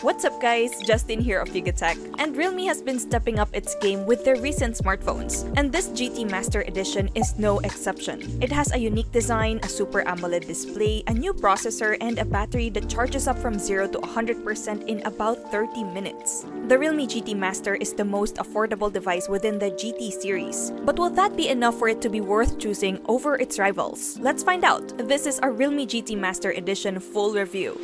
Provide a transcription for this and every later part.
What's up guys, Justin here of Tech, and Realme has been stepping up its game with their recent smartphones, and this GT Master Edition is no exception. It has a unique design, a Super AMOLED display, a new processor, and a battery that charges up from 0 to 100% in about 30 minutes. The Realme GT Master is the most affordable device within the GT series, but will that be enough for it to be worth choosing over its rivals? Let's find out. This is our Realme GT Master Edition full review.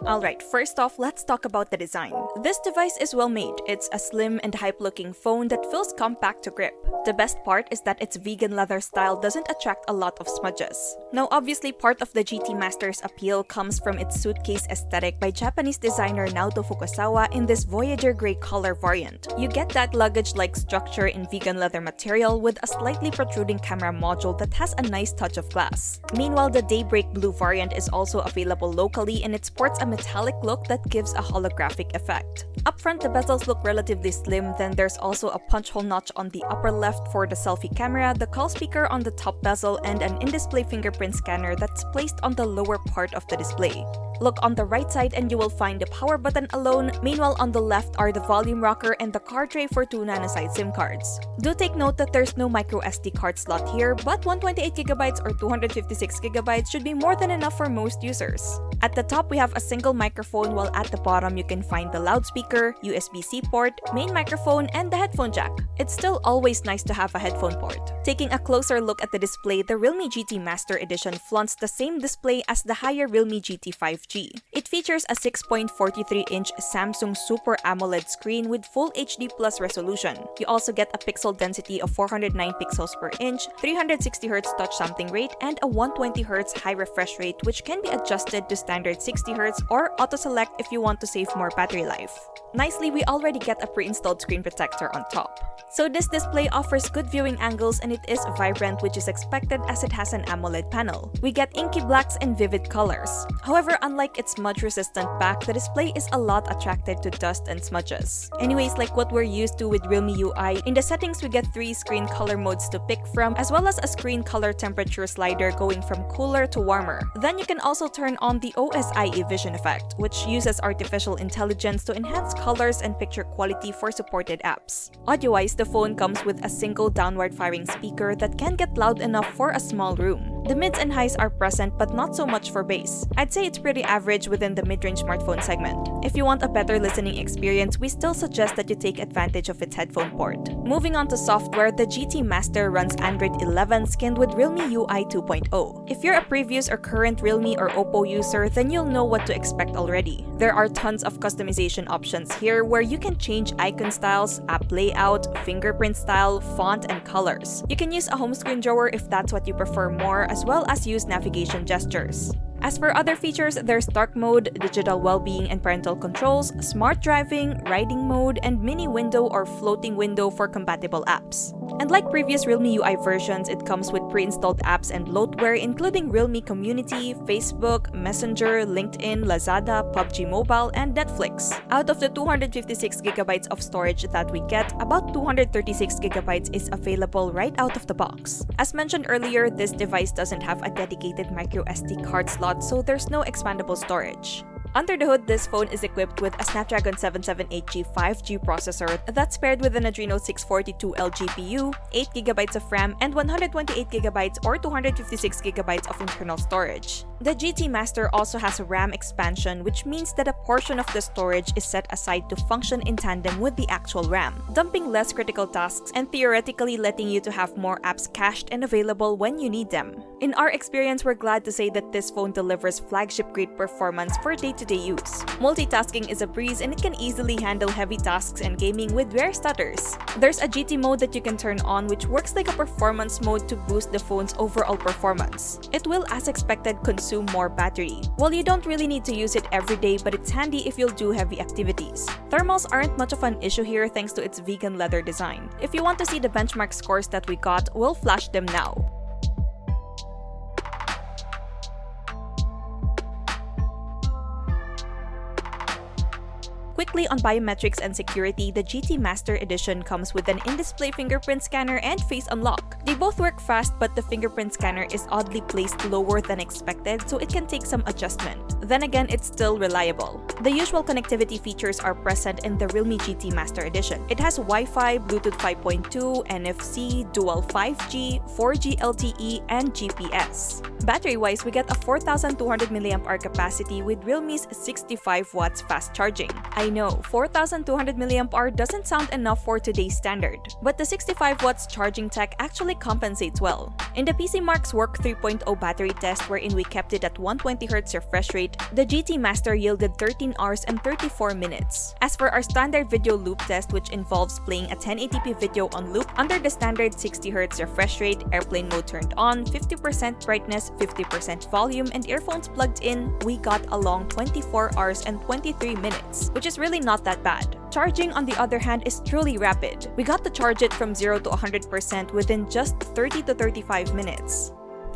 Alright, first off, let's talk about the design. This device is well made. It's a slim and hype-looking phone that feels compact to grip. The best part is that its vegan leather style doesn't attract a lot of smudges. Now obviously, part of the GT Master's appeal comes from its suitcase aesthetic by Japanese designer Naoto Fukasawa in this Voyager Grey color variant. You get that luggage-like structure in vegan leather material with a slightly protruding camera module that has a nice touch of glass. Meanwhile, the Daybreak Blue variant is also available locally and it sports a metallic look that gives a holographic effect. Up front, the bezels look relatively slim, then there's also a punch hole notch on the upper left for the selfie camera, the call speaker on the top bezel, and an in-display fingerprint scanner that's placed on the lower part of the display. Look on the right side and you will find the power button alone. Meanwhile, on the left are the volume rocker and the card tray for 2 nanoside SIM cards. Do take note that there's no micro SD card slot here, but 128GB or 256GB should be more than enough for most users. At the top, we have a single microphone, while at the bottom you can find the loudspeaker, USB-C port, main microphone, and the headphone jack. It's still always nice to have a headphone port. Taking a closer look at the display, the Realme GT Master Edition flaunts the same display as the higher Realme GT 5G. It features a 6.43-inch Samsung Super AMOLED screen with Full HD Plus resolution. You also get a pixel density of 409 pixels per inch, 360Hz touch sampling rate, and a 120Hz high refresh rate, which can be adjusted to standard 60Hz or auto-select if you want to save more battery life. Nicely, we already get a pre-installed screen protector on top. So this display offers good viewing angles and it is vibrant, which is expected as it has an AMOLED panel. We get inky blacks and vivid colors. However, unlike its smudge-resistant back, the display is a lot attracted to dust and smudges. Anyways, like what we're used to with Realme UI, in the settings we get 3 screen color modes to pick from, as well as a screen color temperature slider going from cooler to warmer. Then you can also turn on the OSIE vision effect, which uses artificial intelligence to enhance colors and picture quality for supported apps. Audio-wise, the phone comes with a single downward-firing speaker that can get loud enough for a small room. The mids and highs are present but not so much for bass. I'd say it's pretty average within the mid-range smartphone segment. If you want a better listening experience, we still suggest that you take advantage of its headphone port. Moving on to software, the GT Master runs Android 11 skinned with Realme UI 2.0. If you're a previous or current Realme or Oppo user, then you'll know what to expect already. There are tons of customization options here where you can change icon styles, app layout, fingerprint style, font, and colors. You can use a home screen drawer if that's what you prefer more, as well as use navigation gestures. As for other features, there's dark mode, digital well-being and parental controls, smart driving, riding mode, and mini window or floating window for compatible apps. And like previous Realme UI versions, it comes with pre-installed apps and bloatware including Realme Community, Facebook, Messenger, LinkedIn, Lazada, PUBG Mobile, and Netflix. Out of the 256GB of storage that we get, about 236GB is available right out of the box. As mentioned earlier, this device doesn't have a dedicated microSD card slot, so there's no expandable storage. Under the hood, this phone is equipped with a Snapdragon 778G 5G processor that's paired with an Adreno 642L GPU, 8GB of RAM, and 128GB or 256GB of internal storage. The GT Master also has a RAM expansion, which means that a portion of the storage is set aside to function in tandem with the actual RAM, dumping less critical tasks and theoretically letting you to have more apps cached and available when you need them. In our experience, we're glad to say that this phone delivers flagship-grade performance for day-to-day use. Multitasking is a breeze and it can easily handle heavy tasks and gaming with rare stutters. There's a GT mode that you can turn on, which works like a performance mode to boost the phone's overall performance. It will, as expected, consume more battery. Well, you don't really need to use it every day, but it's handy if you'll do heavy activities. Thermals aren't much of an issue here thanks to its vegan leather design. If you want to see the benchmark scores that we got, we'll flash them now. Quickly on biometrics and security, the GT Master Edition comes with an in-display fingerprint scanner and face unlock. They both work fast, but the fingerprint scanner is oddly placed lower than expected, so it can take some adjustment. Then again, it's still reliable. The usual connectivity features are present in the realme GT Master Edition. It has Wi-Fi, Bluetooth 5.2, NFC, dual 5G, 4G LTE, and GPS. Battery-wise, we get a 4,200 mAh capacity with Realme's 65 watts fast charging. I know, 4,200 mAh doesn't sound enough for today's standard, but the 65 watts charging tech actually compensates well. In the PCMark's Work 3.0 battery test, wherein we kept it at 120Hz refresh rate, the GT Master yielded 13 hours and 34 minutes. As for our standard video loop test, which involves playing a 1080p video on loop under the standard 60Hz refresh rate, airplane mode turned on, 50% brightness, 50% volume, and earphones plugged in, we got a long 24 hours and 23 minutes, which is really not that bad. Charging, on the other hand, is truly rapid. We got to charge it from 0 to 100% within just 30 to 35 minutes.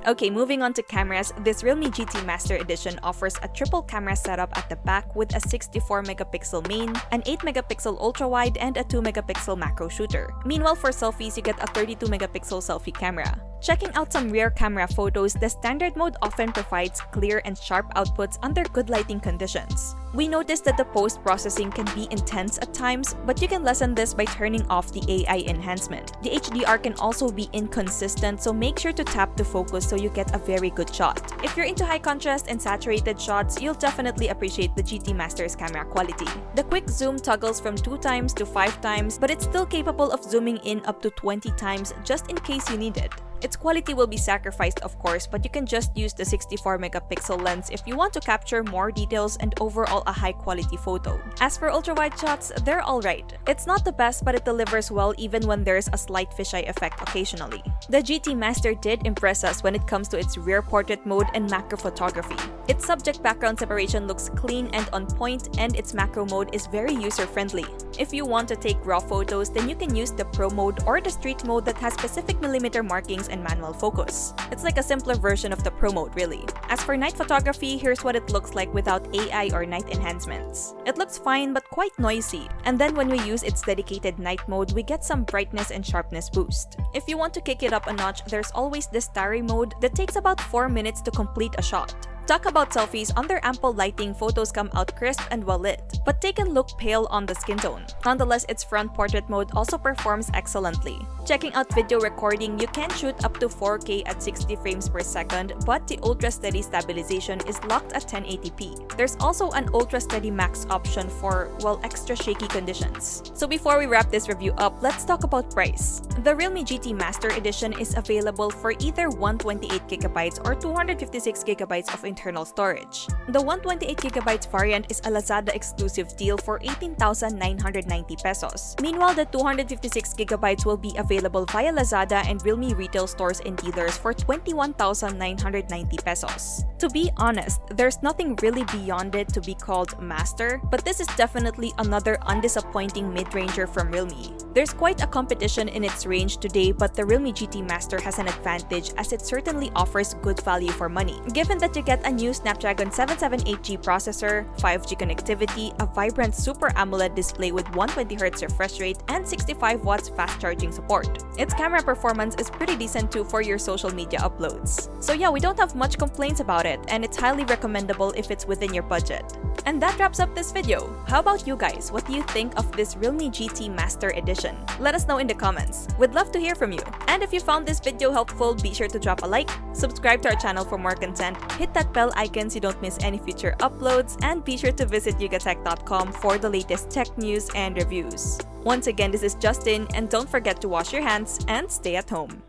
Okay, moving on to cameras, this Realme GT Master Edition offers a triple camera setup at the back with a 64-megapixel main, an 8-megapixel ultra-wide, and a 2-megapixel macro shooter. Meanwhile, for selfies, you get a 32-megapixel selfie camera. Checking out some rear camera photos, the standard mode often provides clear and sharp outputs under good lighting conditions. We noticed that the post-processing can be intense at times, but you can lessen this by turning off the AI enhancement. The HDR can also be inconsistent, so make sure to tap to focus so you get a very good shot. If you're into high contrast and saturated shots, you'll definitely appreciate the GT Master's camera quality. The quick zoom toggles from 2 times to 5 times, but it's still capable of zooming in up to 20 times just in case you need it. Its quality will be sacrificed, of course, but you can just use the 64-megapixel lens if you want to capture more details and overall a high-quality photo. As for ultra-wide shots, they're alright. It's not the best, but it delivers well even when there's a slight fisheye effect occasionally. The GT Master did impress us when it comes to its rear portrait mode and macro photography. Its subject background separation looks clean and on point, and its macro mode is very user-friendly. If you want to take raw photos, then you can use the Pro mode or the Street mode that has specific millimeter markings and manual focus. It's like a simpler version of the Pro mode, really. As for night photography, here's what it looks like without AI or night enhancements. It looks fine but quite noisy, and then when we use its dedicated night mode, we get some brightness and sharpness boost. If you want to kick it up a notch, there's always the Starry mode that takes about 4 minutes to complete a shot. Talk about selfies, under ample lighting, photos come out crisp and well lit, but they can look pale on the skin tone. Nonetheless, its front portrait mode also performs excellently. Checking out video recording, you can shoot up to 4K at 60 frames per second, but the Ultra Steady stabilization is locked at 1080p. There's also an Ultra Steady Max option for, well, extra shaky conditions. So before we wrap this review up, let's talk about price. The Realme GT Master Edition is available for either 128GB or 256GB of internal storage. The 128GB variant is a Lazada exclusive deal for 18,990 pesos. Meanwhile, the 256GB will be available via Lazada and Realme retail stores and dealers for 21,990 pesos. To be honest, there's nothing really beyond it to be called Master, but this is definitely another undisappointing mid-ranger from Realme. There's quite a competition in its range today, but the Realme GT Master has an advantage as it certainly offers good value for money, given that you get a new Snapdragon 778G processor, 5G connectivity, a vibrant Super AMOLED display with 120Hz refresh rate, and 65 watts fast charging support. Its camera performance is pretty decent too for your social media uploads. So yeah, we don't have much complaints about it, and it's highly recommendable if it's within your budget. And that wraps up this video. How about you guys? What do you think of this Realme GT Master Edition? Let us know in the comments. We'd love to hear from you. And if you found this video helpful, be sure to drop a like, subscribe to our channel for more content, hit that bell icon so you don't miss any future uploads, and be sure to visit yugatech.com for the latest tech news and reviews. Once again, this is Justin, and don't forget to wash your hands and stay at home.